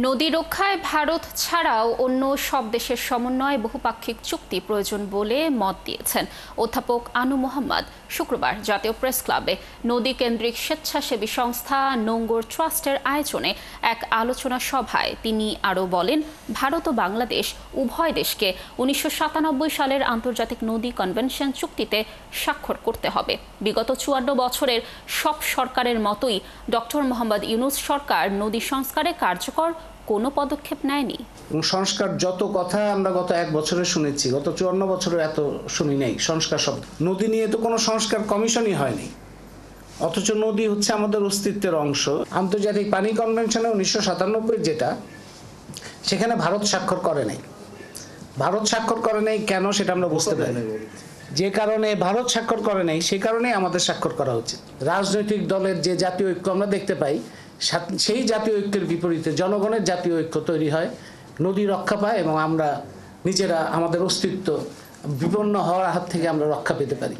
নদী রক্ষায় ভারত ছাড়াও অন্য সব দেশের সমন্বয়ে বহুপাক্ষিক চুক্তি প্রয়োজন বলে মত দিয়েছেন অধ্যাপক আনু মোহাম্মদ। শুক্রবার জাতীয় প্রেস ক্লাবে নদী কেন্দ্রিক স্বেচ্ছাসেবী সংস্থা নোঙ্গর ট্রাস্টের আয়োজনে এক আলোচনা সভায় তিনি আরও বলেন, ভারত ও বাংলাদেশ উভয় দেশকে ১৯৯৭ সালের আন্তর্জাতিক নদী কনভেনশন চুক্তিতে স্বাক্ষর করতে হবে। বিগত ৫৪ বছরের সব সরকারের মতোই ডক্টর মোহাম্মদ ইউনূস সরকার নদী সংস্কারে কার্যকর কোনো পদক্ষেপ নেয়নি। সংস্কার যত কথা আমরা গত এক বছরে শুনেছি, গত ৫৪ বছরে এত শুনি নাই সংস্কার শব্দ। নদী নিয়ে তো কোনো সংস্কার কমিশনই হয়নি, অথচ নদী হচ্ছে আমাদের অস্তিত্বের অংশ। আন্তর্জাতিক পানি কনভেনশনে ১৯৯৭ যেটা, সেখানে ভারত স্বাক্ষর করে নাই। ভারত স্বাক্ষর করে নাই কেন সেটা আমরা বুঝতে পারি। যে কারণে ভারত স্বাক্ষর করে নাই সে কারণেই আমাদের স্বাক্ষর করা উচিত। রাজনৈতিক দলের যে জাতীয় ঐক্য আমরা দেখতে পাই, সেই জাতীয় ঐক্যের বিপরীতে জনগণের জাতীয় ঐক্য তৈরি হয়, নদী রক্ষা পায় এবং আমরা নিজেরা আমাদের অস্তিত্ব বিপন্ন হওয়ার হাত থেকে আমরা রক্ষা পেতে পারি।